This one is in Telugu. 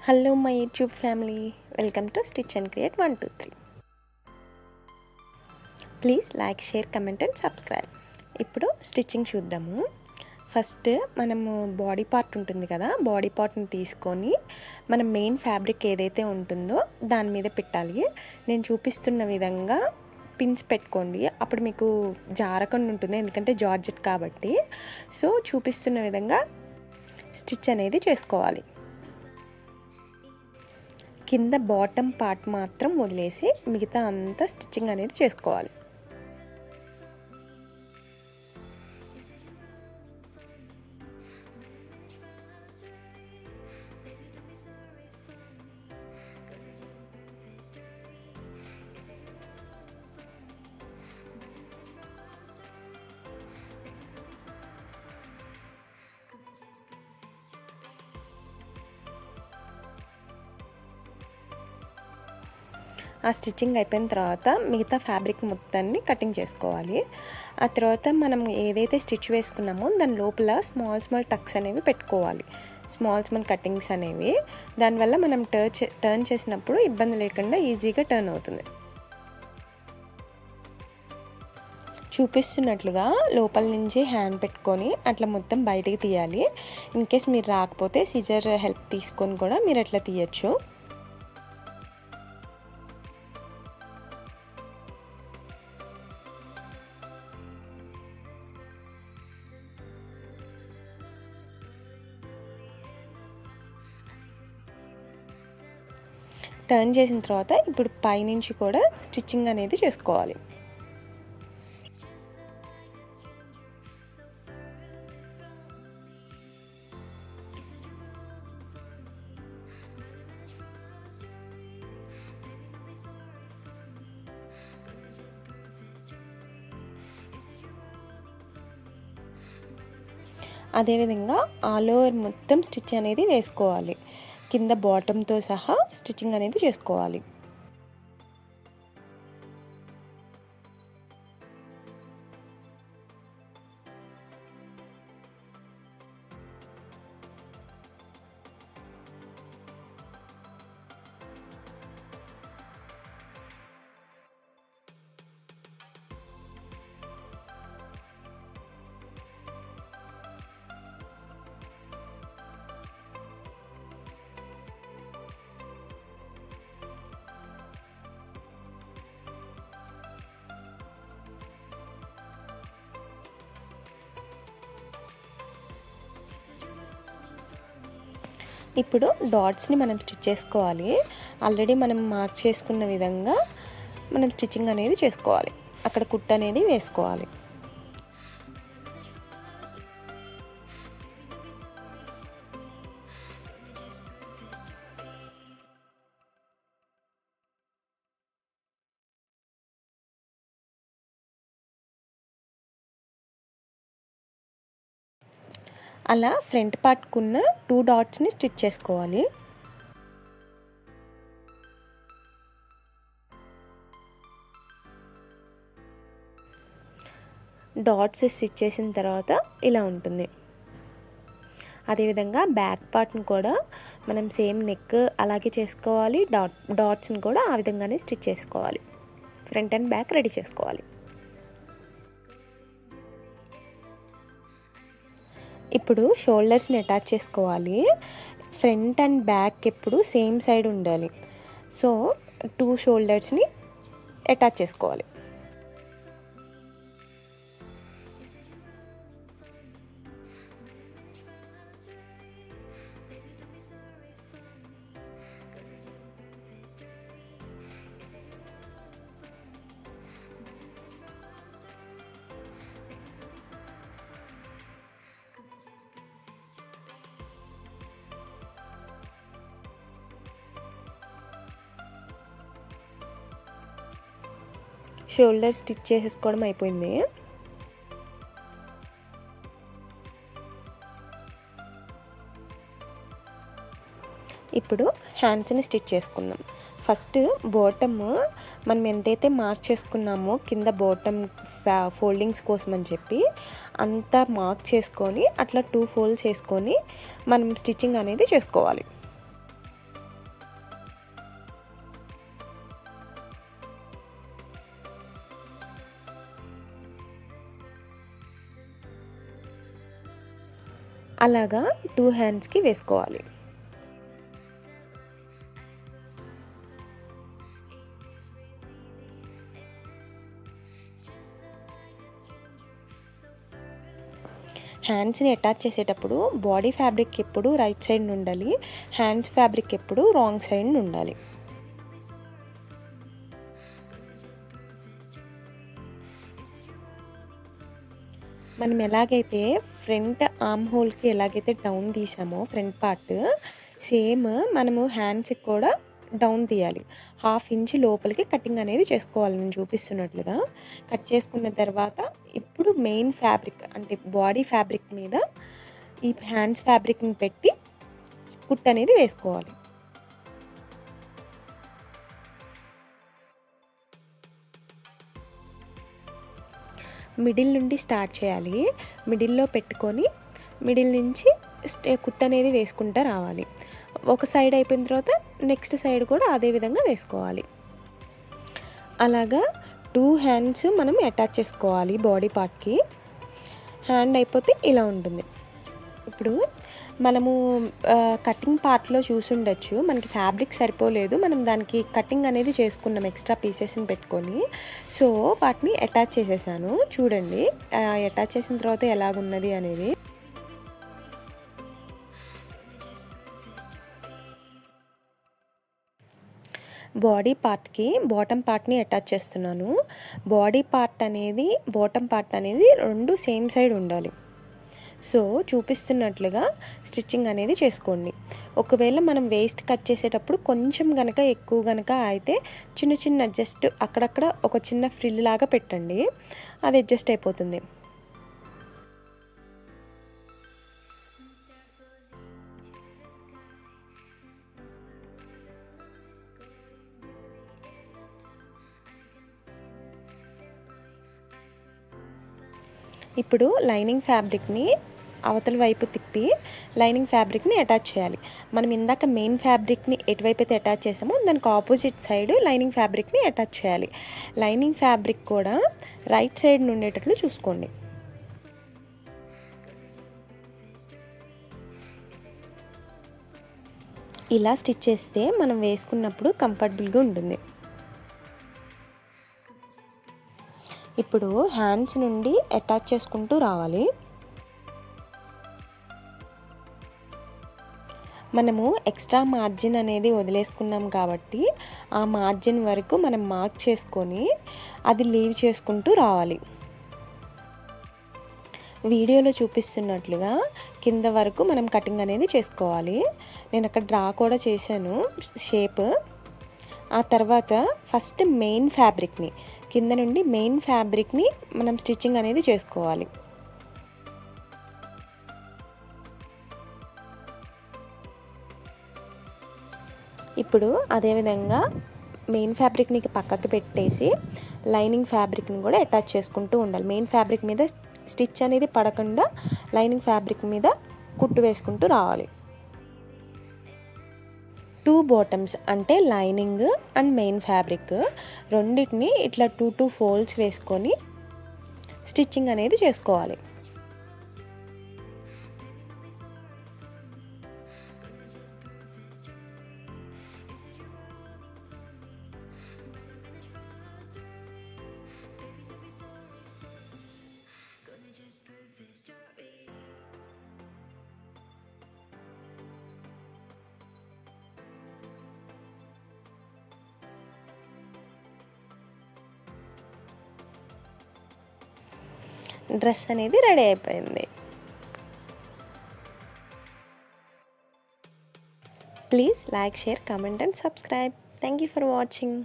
Hello my YouTube family, welcome to stitch and create 1 2 3. Please like, share, comment and subscribe. ఇప్పుడు స్టిచ్చింగ్ చూద్దాము. ఫస్ట్ మనము బాడీ పార్ట్ ఉంటుంది కదా, బాడీ పార్ట్ని తీసుకొని మనం మెయిన్ ఫ్యాబ్రిక్ ఏదైతే ఉంటుందో దాని మీద పెట్టాలి. నేను చూపిస్తున్న విధంగా పిన్స్ పెట్టుకోండి, అప్పుడు మీకు జారకుండా ఉంటుంది, ఎందుకంటే జార్జెట్ కాబట్టి. సో చూపిస్తున్న విధంగా స్టిచ్ అనేది చేసుకోవాలి. కింద బాటమ్ పార్ట్ మాత్రం వదిలేసి మిగతా అంతా స్టిచ్చింగ్ అనేది చేసుకోవాలి. ఆ స్టిచ్చింగ్ అయిపోయిన తర్వాత మిగతా ఫ్యాబ్రిక్ మొత్తాన్ని కటింగ్ చేసుకోవాలి. ఆ తర్వాత మనం ఏదైతే స్టిచ్ వేసుకున్నామో దాని లోపల స్మాల్ టక్స్ అనేవి పెట్టుకోవాలి, స్మాల్ కటింగ్స్ అనేవి. దానివల్ల మనం టర్న్ చేసినప్పుడు ఇబ్బంది లేకుండా ఈజీగా టర్న్ అవుతుంది. చూపిస్తున్నట్లుగా లోపల నుంచి హ్యాండ్ పెట్టుకొని అట్లా మొత్తం బయటికి తీయాలి. ఇన్కేస్ మీరు రాకపోతే సిజర్ హెల్ప్ తీసుకొని కూడా మీరు అట్లా తీయచ్చు. టర్న్ చేసిన తర్వాత ఇప్పుడు పైనుంచి కూడా స్టిచ్చింగ్ అనేది చేసుకోవాలి. అదేవిధంగా ఆల్ ఓవర్ మొత్తం స్టిచ్ అనేది వేసుకోవాలి. కింద బాటంతో సహా స్టిచ్చింగ్ అనేది చేసుకోవాలి. ఇప్పుడు డాట్స్ని మనం స్టిచ్ చేసుకోవాలి. ఆల్రెడీ మనం మార్క్ చేసుకున్న విధంగా మనం స్టిచ్చింగ్ అనేది చేసుకోవాలి. అక్కడ కుట్టు అనేది వేసుకోవాలి. అలా ఫ్రంట్ పార్ట్కున్న 2 డాట్స్ని స్టిచ్ చేసుకోవాలి. డాట్స్ స్టిచ్ చేసిన తర్వాత ఇలా ఉంటుంది. అదేవిధంగా బ్యాక్ పార్ట్ని కూడా మనం సేమ్ నెక్ అలాగే చేసుకోవాలి. డాట్స్ని కూడా ఆ విధంగానే స్టిచ్ చేసుకోవాలి. ఫ్రంట్ అండ్ బ్యాక్ రెడీ చేసుకోవాలి. ఇప్పుడు షోల్డర్స్ని అటాచ్ చేసుకోవాలి. ఫ్రంట్ అండ్ బ్యాక్ ఎప్పుడు సేమ్ సైడ్ ఉండాలి. సో 2 షోల్డర్స్ని అటాచ్ చేసుకోవాలి. షోల్డర్ స్టిచ్ చేసేసుకోవడం అయిపోయింది. ఇప్పుడు హ్యాండ్స్ని స్టిచ్ చేసుకుందాం. ఫస్ట్ బాటమ్ మనం ఎంతైతే మార్క్ చేసుకున్నామో కింద బాటమ్ ఫోల్డింగ్స్ కోసం అని చెప్పి అంతా మార్క్ చేసుకొని అట్లా 2 ఫోల్డ్స్ వేసుకొని మనం స్టిచ్చింగ్ అనేది చేసుకోవాలి. అలాగా 2 హ్యాండ్స్కి వేసుకోవాలి. హ్యాండ్స్ని అటాచ్ చేసేటప్పుడు బాడీ ఫ్యాబ్రిక్ ఎప్పుడు రైట్ సైడ్ ఉండాలి, హ్యాండ్స్ ఫ్యాబ్రిక్ ఎప్పుడు రాంగ్ సైడ్ ఉండాలి. మనం ఎలాగైతే ఫ్రంట్ ఆర్మ్ హోల్కి ఎలాగైతే డౌన్ తీసామో ఫ్రంట్ పార్ట్, సేమ్ మనము హ్యాండ్స్కి కూడా డౌన్ తీయాలి. 1/2 ఇంచ్ లోపలికి కటింగ్ అనేది చేసుకోవాలి. నేను చూపిస్తున్నట్లుగా కట్ చేసుకున్న తర్వాత ఇప్పుడు మెయిన్ ఫ్యాబ్రిక్ అంటే బాడీ ఫ్యాబ్రిక్ మీద ఈ హ్యాండ్స్ ఫ్యాబ్రిక్ని పెట్టి కుట్ అనేది వేసుకోవాలి. మిడిల్ నుండి స్టార్ట్ చేయాలి. మిడిల్లో పెట్టుకొని మిడిల్ నుంచి కుట్ అనేది వేసుకుంటూ రావాలి. ఒక సైడ్ అయిపోయిన తర్వాత నెక్స్ట్ సైడ్ కూడా అదే విధంగా వేసుకోవాలి. అలాగా 2 హ్యాండ్స్ మనం అటాచ్ చేసుకోవాలి బాడీ పార్ట్కి. హ్యాండ్ అయిపోతే ఇలా ఉంటుంది. ఇప్పుడు మనము కటింగ్ పార్ట్లో చూసుండొచ్చు, మనకి ఫ్యాబ్రిక్ సరిపోలేదు, మనం దానికి కటింగ్ అనేది చేసుకున్నాం ఎక్స్ట్రా పీసెస్ని పెట్టుకొని. సో వాటిని అటాచ్ చేసేసాను. చూడండి అటాచ్ చేసిన తర్వాత ఎలాగున్నది అనేది. బాడీ పార్ట్కి బాటమ్ పార్ట్ని అటాచ్ చేస్తున్నాను. బాడీ పార్ట్ అనేది బాటమ్ పార్ట్ అనేది 2 సేమ్ సైడ్ ఉండాలి. సో చూపిస్తున్నట్లుగా స్టిచ్చింగ్ అనేది చేసుకోండి. ఒకవేళ మనం వేస్ట్ కట్ చేసేటప్పుడు కొంచెం గనక ఎక్కువ గనక అయితే చిన్న చిన్న జస్ట్ అక్కడక్కడ ఒక చిన్న ఫ్రిల్ లాగా పెట్టండి, అది అడ్జస్ట్ అయిపోతుంది. ఇప్పుడు లైనింగ్ ఫ్యాబ్రిక్ని అవతల వైపు తిప్పి లైనింగ్ ఫ్యాబ్రిక్ని అటాచ్ చేయాలి. మనం ఇందాక మెయిన్ ఫ్యాబ్రిక్ని ఎటువైపు అయితే అటాచ్ చేసామో దానికి ఆపోజిట్ సైడ్ లైనింగ్ ఫ్యాబ్రిక్ని అటాచ్ చేయాలి. లైనింగ్ ఫ్యాబ్రిక్ కూడా రైట్ సైడ్ ఉండేటట్లు చూసుకోండి. ఇలా స్టిచ్ చేస్తే మనం వేసుకున్నప్పుడు కంఫర్టబుల్గా ఉంటుంది. ఇప్పుడు హ్యాండ్స్ నుండి అటాచ్ చేసుకుంటూ రావాలి. మనము ఎక్స్ట్రా మార్జిన్ అనేది వదిలేసుకున్నాం కాబట్టి ఆ మార్జిన్ వరకు మనం మార్క్ చేసుకొని అది లీవ్ చేసుకుంటూ రావాలి. వీడియోలో చూపిస్తున్నట్లుగా కింద వరకు మనం కటింగ్ అనేది చేసుకోవాలి. నేను అక్కడ డ్రా కూడా చేశాను షేప్. ఆ తర్వాత ఫస్ట్ మెయిన్ ఫ్యాబ్రిక్ని కింద నుండి మెయిన్ ఫ్యాబ్రిక్ని మనం స్టిచ్చింగ్ అనేది చేసుకోవాలి. ఇప్పుడు అదేవిధంగా మెయిన్ ఫ్యాబ్రిక్ని పక్కకి పెట్టేసి లైనింగ్ ఫ్యాబ్రిక్ని కూడా అటాచ్ చేసుకుంటూ ఉండాలి. మెయిన్ ఫ్యాబ్రిక్ మీద స్టిచ్ అనేది పడకుండా లైనింగ్ ఫ్యాబ్రిక్ మీద కుట్టు వేసుకుంటూ రావాలి. 2 బాటమ్స్ అంటే లైనింగ్ అండ్ మెయిన్ ఫ్యాబ్రిక్ రెండింటిని ఇట్లా 2 ఫోల్డ్స్ వేసుకొని స్టిచ్చింగ్ అనేది చేసుకోవాలి. డ్రెస్ అనేది రెడీ అయిపోయింది. Please like, share, comment and subscribe. Thank you for watching.